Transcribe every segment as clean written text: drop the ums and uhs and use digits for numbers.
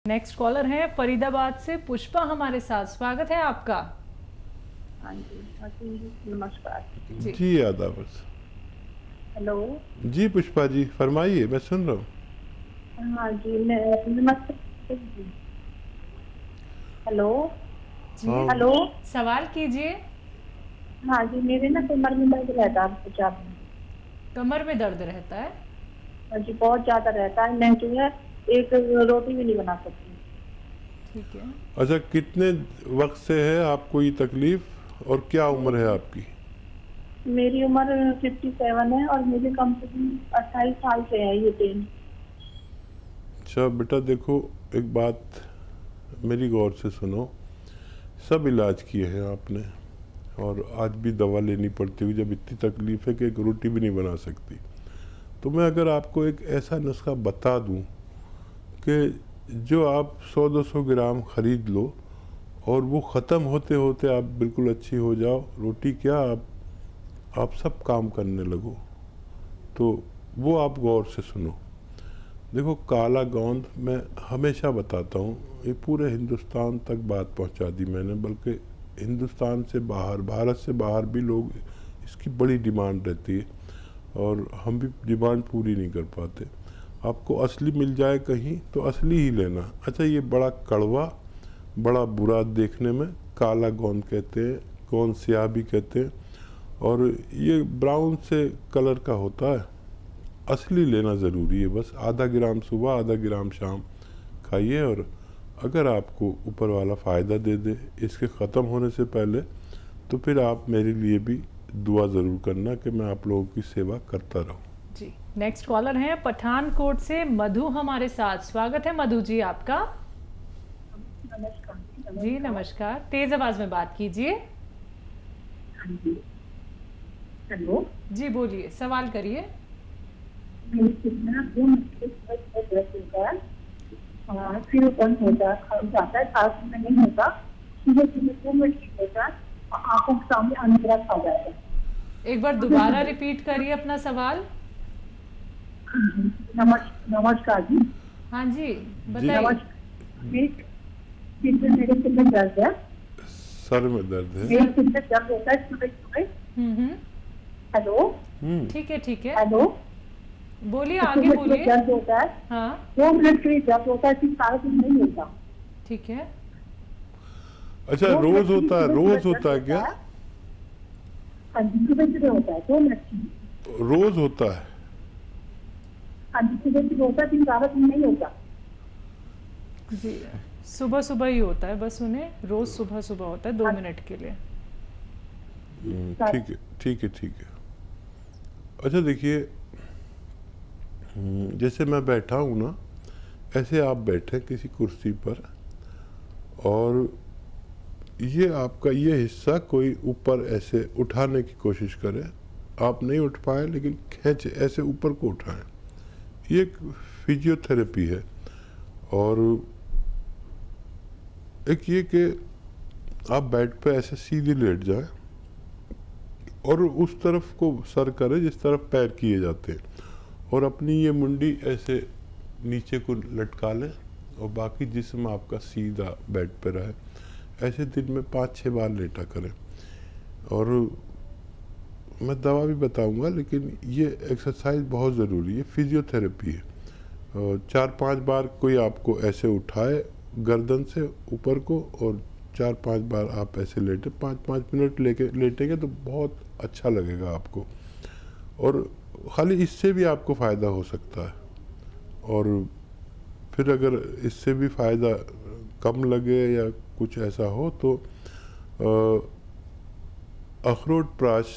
Next collar है फरीदाबाद से पुष्पा हमारे साथ, स्वागत है आपका। हाँ जी, नमस्कार जी आदाब। हेलो जी पुष्पा जी फरमाइए, मैं सुन रहा हूँ। हाँ जी, नमस्ते। हेलो जी हाँ। हेलो सवाल कीजिए। हाँ जी, मेरे ना कमर में दर्द रहता है कुछ आप। कमर में दर्द रहता है? हाँ जी, बहुत ज्यादा रहता है। मैं जो है एक रोटी भी नहीं बना सकती। ठीक है। अच्छा, कितने वक्त से है आपको ये तकलीफ और क्या उम्र है आपकी? मेरी उम्र 57 है और मुझे कम से कम 28 साल से है ये पेन। अच्छा बेटा देखो, एक बात मेरी गौर से सुनो। सब इलाज किए हैं आपने और आज भी दवा लेनी पड़ती हुई जब इतनी तकलीफ है कि एक रोटी भी नहीं बना सकती। तो मैं अगर आपको एक ऐसा नुस्खा बता दूं कि जो आप 100-200 ग्राम ख़रीद लो और वो ख़त्म होते होते आप बिल्कुल अच्छी हो जाओ, रोटी क्या आप सब काम करने लगो, तो वो आप गौर से सुनो। देखो काला गोंद मैं हमेशा बताता हूँ, ये पूरे हिंदुस्तान तक बात पहुँचा दी मैंने, बल्कि हिंदुस्तान से बाहर, भारत से बाहर भी लोग इसकी बड़ी डिमांड रहती है और हम भी डिमांड पूरी नहीं कर पाते। आपको असली मिल जाए कहीं तो असली ही लेना। अच्छा, ये बड़ा कड़वा, बड़ा बुरा देखने में, काला गोंद कहते हैं, गोंद स्याह भी कहते हैं, और ये ब्राउन से कलर का होता है। असली लेना ज़रूरी है। बस आधा ग्राम सुबह, आधा ग्राम शाम खाइए और अगर आपको ऊपर वाला फ़ायदा दे दे इसके ख़त्म होने से पहले, तो फिर आप मेरे लिए भी दुआ ज़रूर करना कि मैं आप लोगों की सेवा करता रहूं। जी नेक्स्ट कॉलर है पठानकोट से मधु हमारे साथ, स्वागत है मधु जी आपका। नमस्कार। जी नमस्कार, तेज आवाज में बात कीजिए। हाँ जी, हेलो जी बोलिए, सवाल करिए। मेरे कितना 2 मिनट के दर्द होता है, फिर बंद होता जाता है, खास में नहीं होता, सुबह सुबह 2 मिनट की होता है और आंखों के सामने अंधेरा खा जाता है। एक बार दोबारा रिपीट करिए अपना सवाल। नमस्कार जी। हाँ जी जी। बताइए। मेरे सिर में दर्द है, सर में दर्द है? मेरे सिर में दर्द होता है सुबह सुबह। हेलो ठीक है ठीक है, हेलो, बोलिए आगे बोलिए। दर्द होता है, हाँ 2 मिनट के लिए दर्द होता है, फिर सारा दिन नहीं होता। ठीक है। अच्छा, रोज होता है? रोज होता है क्या? हाँ जी, सुबह सुबह होता है, 2 मिनट की। रोज होता है? हाँ जी, सुबह सुबह होता है, फिर सारा दिन नहीं होता। जी सुबह सुबह ही होता है, बस उन्हें रोज सुबह सुबह होता है 2 मिनट के लिए। ठीक है ठीक है ठीक है। अच्छा देखिए, जैसे मैं बैठा हूँ ना, ऐसे आप बैठे किसी कुर्सी पर और ये आपका ये हिस्सा कोई ऊपर ऐसे उठाने की कोशिश करे, आप नहीं उठ पाए लेकिन खींचे ऐसे ऊपर को उठाएं। ये एक फिजियोथेरेपी है। और एक ये कि आप बेड पे ऐसे सीधे लेट जाएं और उस तरफ को सर करें जिस तरफ पैर किए जाते हैं, और अपनी ये मुंडी ऐसे नीचे को लटका लें और बाकी जिस्म आपका सीधा बेड पे रहे। ऐसे दिन में 5-6 बार लेटा करें। और मैं दवा भी बताऊंगा, लेकिन ये एक्सरसाइज बहुत ज़रूरी है, फिजियोथेरेपी है। 4-5 बार कोई आपको ऐसे उठाए गर्दन से ऊपर को और 4-5 बार आप ऐसे लेटे, 5-5 मिनट लेटेंगे तो बहुत अच्छा लगेगा आपको। और खाली इससे भी आपको फ़ायदा हो सकता है। और फिर अगर इससे भी फ़ायदा कम लगे या कुछ ऐसा हो तो अखरोट प्राश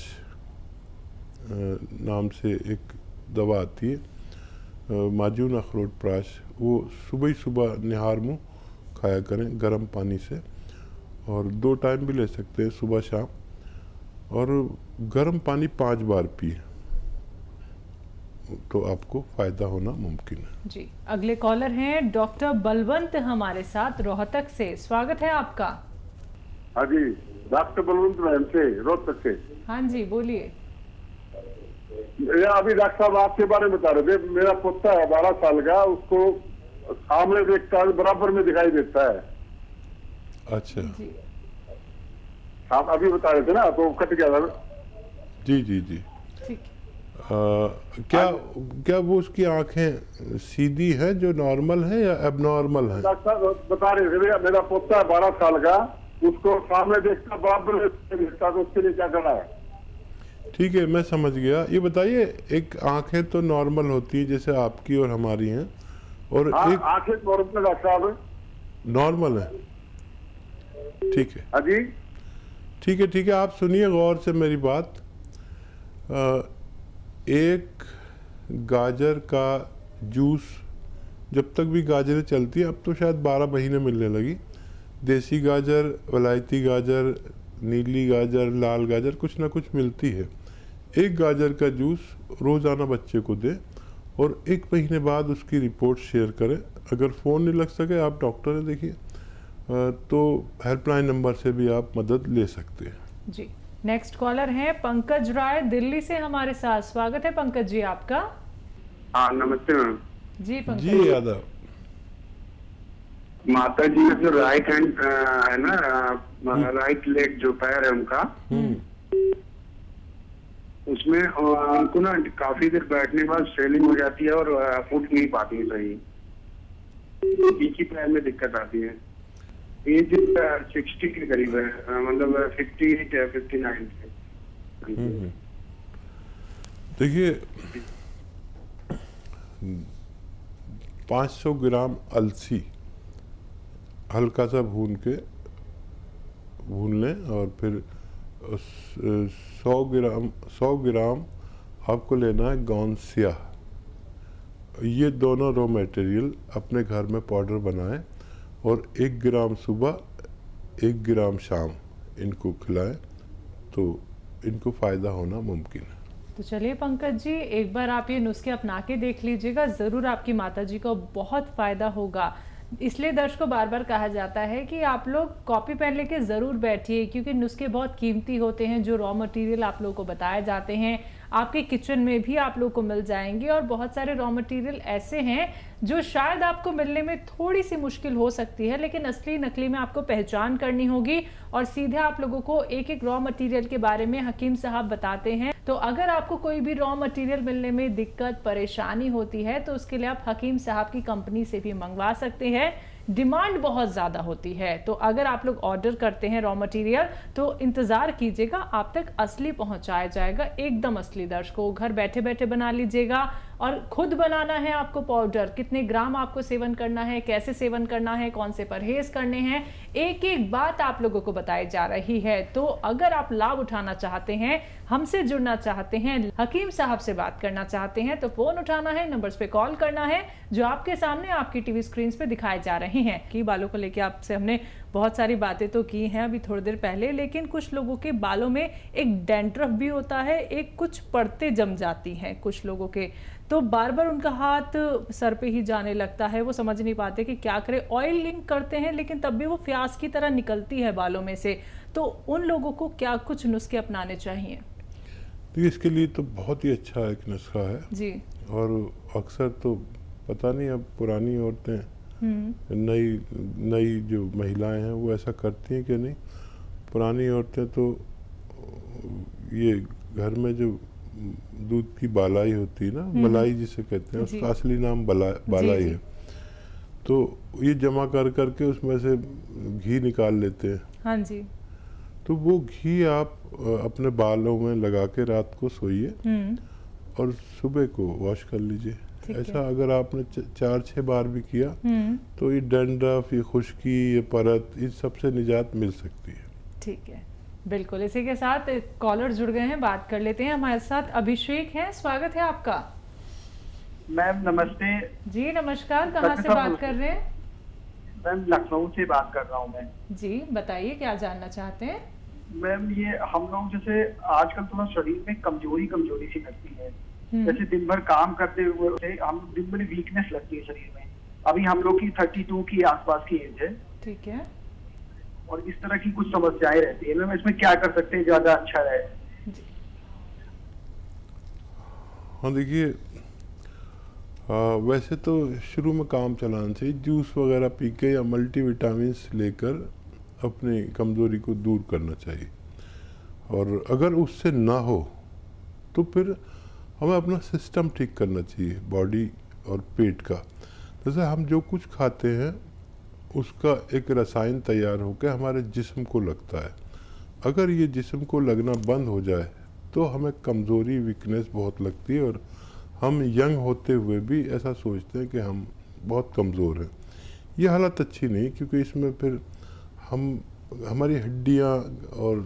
नाम से एक दवा आती है, माजून अखरोट प्राश, वो सुबह ही सुबह निहार मुँह खाया करें गर्म पानी से, और 2 टाइम भी ले सकते हैं, सुबह शाम। और गर्म पानी 5 बार पिए तो आपको फ़ायदा होना मुमकिन है। जी अगले कॉलर हैं डॉक्टर बलवंत हमारे साथ रोहतक से, स्वागत है आपका। हाँ जी, डॉक्टर बलवंत बहन से रोहतक से। हाँ जी बोलिए। अभी डॉक्टर साहब आपके बारे में बता रहे थे, मेरा पोता है 12 साल का, उसको सामने देखता है बराबर में दिखाई देता है। अच्छा जी आप अभी बता रहे थे ना तो कट गया था। जी जी जी। ठीक क्या क्या वो उसकी आंखें सीधी है जो नॉर्मल है या एबनॉर्मल है? डॉक्टर साहब बता रहे थे मेरा पोता है 12 साल का, उसको सामने देखता बराबर में देखता, तो उसके लिए क्या करना है? ठीक है, मैं समझ गया। ये बताइए, एक आंखें तो नॉर्मल होती है जैसे आपकी और हमारी हैं, और हाँ, एक आंखें नॉर्मल डॉक्टर साहब। नॉर्मल है। ठीक है हाँ जी। ठीक है ठीक है, आप सुनिए गौर से मेरी बात। एक गाजर का जूस, जब तक भी गाजरें चलती हैं, अब तो शायद 12 महीने मिलने लगी, देसी गाजर, वलायती गाजर, नीली गाजर, लाल गाजर, कुछ ना कुछ मिलती है। एक गाजर का जूस रोज़ाना बच्चे को दें और 1 महीने बाद उसकी रिपोर्ट शेयर करें। अगर फ़ोन नहीं लग सके, आप डॉक्टर से देखिए, तो हेल्पलाइन नंबर से भी आप मदद ले सकते हैं। जी। नेक्स्ट कॉलर हैं पंकज राय दिल्ली से हमारे साथ। स्वागत है पंकज जी आपका। हाँ नमस्ते मैम। जी पंकज जी यादव। माता जी का जो राइट हैंड है ना, राइट लेग जो पैर है उनका, उसमें उनको ना काफी देर बैठने के बाद स्वेलिंग हो जाती है और उठ नहीं पाती है सही। एक ही पैर में दिक्कत आती है। एज 60 के करीब है, मतलब 58 या 59 है। देखिए, 500 ग्राम अलसी हल्का सा भून लें, और फिर 100 ग्राम आपको लेना है गोंद स्याह। ये दोनों रॉ मटेरियल अपने घर में पाउडर बनाएं और 1 ग्राम सुबह 1 ग्राम शाम इनको खिलाएं, तो इनको फ़ायदा होना मुमकिन है। तो चलिए पंकज जी, एक बार आप ये नुस्खे अपना के देख लीजिएगा, ज़रूर आपकी माता जी को बहुत फ़ायदा होगा। इसलिए दर्शकों को बार बार कहा जाता है कि आप लोग कॉपी पेन लेके ज़रूर बैठिए, क्योंकि नुस्खे बहुत कीमती होते हैं। जो रॉ मटेरियल आप लोगों को बताए जाते हैं आपके किचन में भी आप लोग को मिल जाएंगे, और बहुत सारे रॉ मटेरियल ऐसे हैं जो शायद आपको मिलने में थोड़ी सी मुश्किल हो सकती है, लेकिन असली नकली में आपको पहचान करनी होगी। और सीधे आप लोगों को एक एक रॉ मटेरियल के बारे में हकीम साहब बताते हैं। तो अगर आपको कोई भी रॉ मटेरियल मिलने में दिक्कत परेशानी होती है तो उसके लिए आप हकीम साहब की कंपनी से भी मंगवा सकते हैं। डिमांड बहुत ज़्यादा होती है, तो अगर आप लोग ऑर्डर करते हैं रॉ मटेरियल तो इंतज़ार कीजिएगा, आप तक असली पहुंचाया जाएगा, एकदम असली। दर्शकों, घर बैठे बैठे बना लीजिएगा, और खुद बनाना है आपको पाउडर, कितने ग्राम आपको सेवन करना है, कैसे सेवन करना है, कौन से परहेज करने हैं, एक एक बात आप लोगों को बताई जा रही है। तो अगर आप लाभ उठाना चाहते हैं, हमसे जुड़ना चाहते हैं, हकीम साहब से बात करना चाहते हैं, तो फोन उठाना है, नंबर्स पे कॉल करना है जो आपके सामने आपकी टीवी स्क्रीन पे दिखाए जा रहे हैं। कि बालों को लेके आपसे हमने बहुत सारी बातें तो की हैं अभी थोड़ी देर पहले, लेकिन कुछ लोगों के बालों में एक डैंड्रफ भी होता है, एक कुछ परतें जम जाती हैं कुछ लोगों के, तो बार बार उनका हाथ सर पे ही जाने लगता है, वो समझ नहीं पाते कि क्या करें। ऑयलिंग करते हैं लेकिन तब भी वो फ्यास की तरह निकलती है बालों में से, तो उन लोगों को क्या कुछ नुस्खे अपनाने चाहिए? तो इसके लिए तो बहुत ही अच्छा एक नुस्खा है जी। और अक्सर तो पता नहीं अब पुरानी औरतें, नई जो महिलाएं हैं वो ऐसा करती हैं कि नहीं। पुरानी औरतें तो ये घर में जो दूध की बालाई होती है ना, मलाई जिसे कहते हैं, उसका असली नाम बालाई है, तो ये जमा कर करके उसमें से घी निकाल लेते हैं। हाँ जी। तो वो घी आप अपने बालों में लगा के रात को सोइए और सुबह को वॉश कर लीजिए। ऐसा अगर आपने 4-6 बार भी किया तो ये डैंड्रफ, ये खुश्की, ये परत, इन सबसे निजात मिल सकती है। ठीक है, बिल्कुल। इसी के साथ कॉलर जुड़ गए हैं, बात कर लेते हैं। हमारे साथ अभिषेक हैं, स्वागत है आपका। मैम नमस्ते। जी नमस्कार, कहाँ से बात कर रहे हैं? मैम लखनऊ से बात कर रहा हूँ मैं। जी बताइए, क्या जानना चाहते हैं? मैम ये हम लोग जैसे आजकल थोड़ा शरीर में कमजोरी सी लगती है, जैसे दिन भर काम करते हुए हम दिन भर वीकनेस लगती है शरीर में। अभी हम लोग की 32 की आसपास की एज है। ठीक है। और इस तरह की कुछ समस्याएं रहती है। मैम इसमें क्या कर सकते हैं ज्यादा अच्छा रहे? हाँ देखिए, वैसे तो शुरू में काम चलाना चाहिए, जूस वगैरह पी के या मल्टीविटामिन्स लेकर अपनी कमज़ोरी को दूर करना चाहिए। और अगर उससे ना हो तो फिर हमें अपना सिस्टम ठीक करना चाहिए, बॉडी और पेट का। जैसे हम जो कुछ खाते हैं उसका एक रसायन तैयार होकर हमारे जिस्म को लगता है। अगर ये जिस्म को लगना बंद हो जाए तो हमें कमज़ोरी, वीकनेस बहुत लगती है और हम यंग होते हुए भी ऐसा सोचते हैं कि हम बहुत कमज़ोर हैं। ये हालत अच्छी नहीं, क्योंकि इसमें फिर हमारी हड्डियां और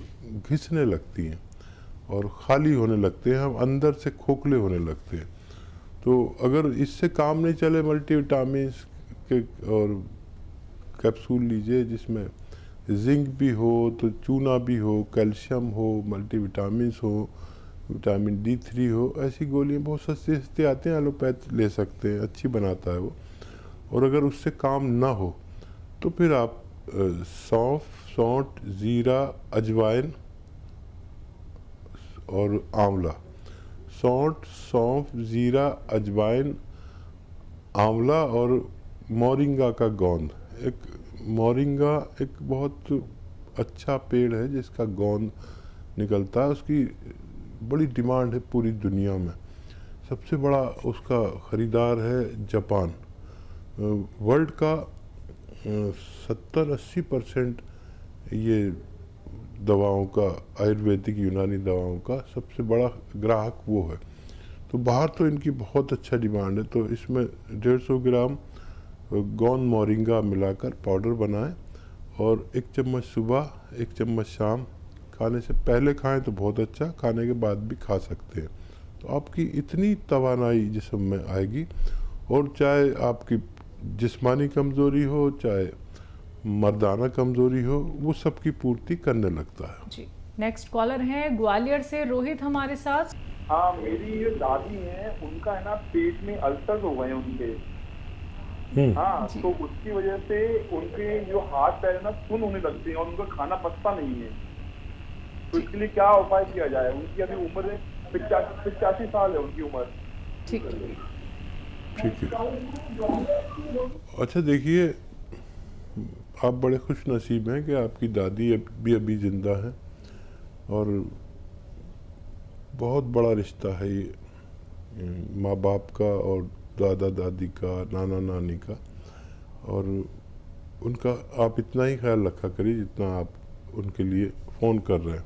घिसने लगती हैं और खाली होने लगते हैं, हम अंदर से खोखले होने लगते हैं। तो अगर इससे काम नहीं चले, मल्टीविटामिन्स के और कैप्सूल लीजिए जिसमें जिंक भी हो, तो चूना भी हो, कैल्शियम हो, मल्टीविटामिन्स हो, विटामिन D3 हो, ऐसी गोलियां बहुत सस्ती सस्ती आती हैं, एलोपैथ ले सकते हैं, अच्छी बनाता है वो। और अगर उससे काम ना हो तो फिर आप सौंफ, सौंठ, ज़ीरा, अजवाइन और आंवला, सौंठ, सौंफ, ज़ीरा, अजवाइन, आंवला और मोरिंगा का गोंद। मोरिंगा एक बहुत अच्छा पेड़ है जिसका गोंद निकलता है, उसकी बड़ी डिमांड है पूरी दुनिया में। सबसे बड़ा उसका ख़रीदार है जापान। वर्ल्ड का 70-80% ये दवाओं का, आयुर्वेदिक यूनानी दवाओं का सबसे बड़ा ग्राहक वो है। तो बाहर तो इनकी बहुत अच्छा डिमांड है। तो इसमें 150 ग्राम गोंद मोरिंगा मिलाकर पाउडर बनाएं और 1 चम्मच सुबह, 1 चम्मच शाम, खाने से पहले खाएं तो बहुत अच्छा, खाने के बाद भी खा सकते हैं। तो आपकी इतनी तवानाई जिस्म में आएगी, और चाहे आपकी जिस्मानी कमज़ोरी हो, चाहे मर्दाना कमज़ोरी हो, वो सबकी पूर्ति करने लगता है। जी, नेक्स्ट कॉलर हैं ग्वालियर से रोहित हमारे साथ। हाँ, मेरी ये दादी है, उनका है ना पेट में अल्सर हो गए उनके। हाँ, तो उसकी वजह से उनके जो हाथ पैर ना सुन्न होने लगते हैं और उनका खाना पचता नहीं है। तो इसके लिए क्या उपाय किया जाए? उनकी अभी उम्र 85 साल है उनकी उम्र। ठीक है, ठीक है। अच्छा देखिए, आप बड़े खुश नसीब हैं कि आपकी दादी अभी ज़िंदा है, और बहुत बड़ा रिश्ता है ये माँ बाप का और दादा दादी का, नाना नानी का। और उनका आप इतना ही ख्याल रखा करिए जितना आप उनके लिए फ़ोन कर रहे हैं।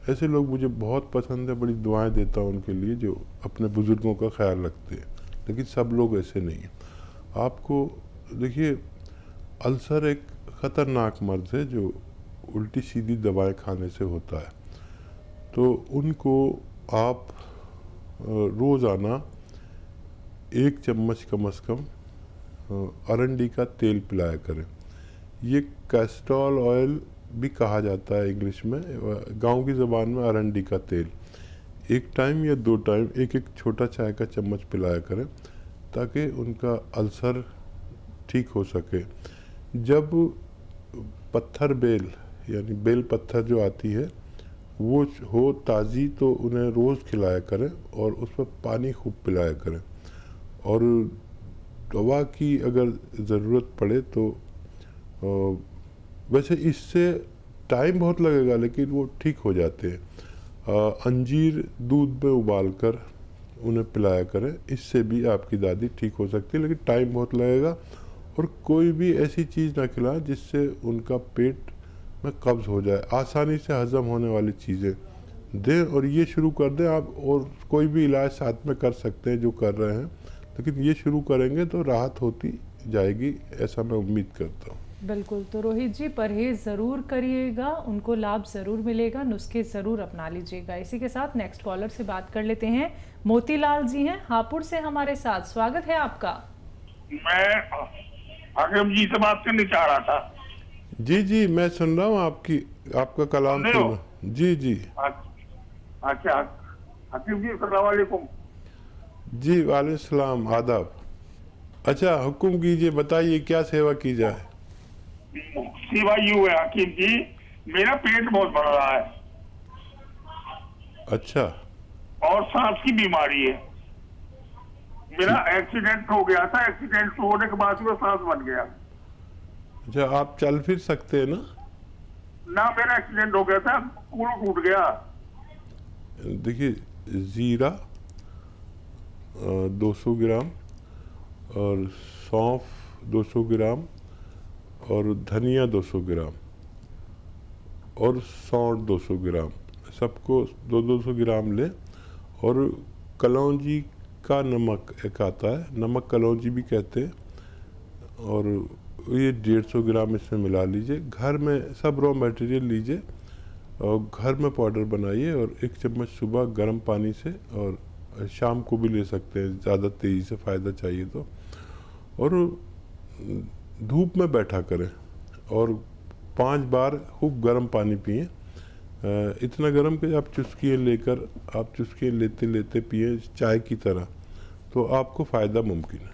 ऐसे लोग मुझे बहुत पसंद है, बड़ी दुआएं देता हूँ उनके लिए जो अपने बुज़ुर्गों का ख्याल रखते हैं, लेकिन सब लोग ऐसे नहीं हैं। आपको देखिए, अल्सर एक ख़तरनाक मर्ज़ है जो उल्टी सीधी दवाएं खाने से होता है। तो उनको आप रोज़ाना 1 चम्मच कम से कम अरंडी का तेल पिलाया करें। ये कैस्ट्रॉल ऑयल भी कहा जाता है इंग्लिश में, गांव की ज़बान में अरंडी का तेल। 1 टाइम या 2 टाइम 1-1 छोटा चाय का चम्मच पिलाया करें ताकि उनका अल्सर ठीक हो सके। जब पत्थर बेल यानी बेल पत्थर जो आती है वो हो ताज़ी, तो उन्हें रोज़ खिलाया करें और उस पर पानी खूब पिलाया करें। और दवा की अगर ज़रूरत पड़े तो वैसे इससे टाइम बहुत लगेगा लेकिन वो ठीक हो जाते हैं। अंजीर दूध में उबाल कर उन्हें पिलाया करें, इससे भी आपकी दादी ठीक हो सकती है, लेकिन टाइम बहुत लगेगा। और कोई भी ऐसी चीज़ ना खिलाएं जिससे उनका पेट में कब्ज़ हो जाए। आसानी से हज़म होने वाली चीज़ें दें और ये शुरू कर दें आप। और कोई भी इलाज साथ में कर सकते हैं जो कर रहे हैं, लेकिन ये शुरू करेंगे तो राहत होती जाएगी, ऐसा मैं उम्मीद करता हूँ। बिल्कुल। तो रोहित जी, परहेज ज़रूर करिएगा, उनको लाभ ज़रूर मिलेगा, नुस्खे ज़रूर अपना लीजिएगा। इसी के साथ नेक्स्ट कॉलर से बात कर लेते हैं। मोतीलाल जी हैं हापुड़ से हमारे साथ, स्वागत है आपका। मैं हाकिम जी से बात करनी चाह रहा था। जी जी, मैं सुन रहा हूँ आपका कलाम सुन रहा। जी जी। अच्छा हाकिम जी, अस्सलाम वालेकुम। जी वालेकुम सलाम, आदाब। अच्छा, हुक्म कीजिए, बताइए क्या सेवा की जाए। सेवा यूँ है हाकिम जी, मेरा पेट बहुत बढ़ रहा है। अच्छा। और सांस की बीमारी है। मेरा एक्सीडेंट हो गया था, एक्सीडेंट होने के बाद में सांस बन गया। अच्छा, आप चल फिर सकते हैं ना? ना, मेरा एक्सीडेंट हो गया था, कूल टूट गया। देखिए, जीरा 200 ग्राम और सौंफ 200 ग्राम और धनिया 200 ग्राम और सौंठ 200 ग्राम, सबको 200 ग्राम लें। और कलौंजी का नमक एक आता है, नमक कलौंजी भी कहते हैं, और ये 150 ग्राम इसमें मिला लीजिए। घर में सब रॉ मटेरियल लीजिए और घर में पाउडर बनाइए, और 1 चम्मच सुबह गर्म पानी से, और शाम को भी ले सकते हैं ज़्यादा तेज़ी से फ़ायदा चाहिए तो। और धूप में बैठा करें और 5 बार खूब गर्म पानी पिएं, इतना गर्म कि आप चुस्कियाँ लेते लेते पिएं चाय की तरह, तो आपको फ़ायदा मुमकिन है।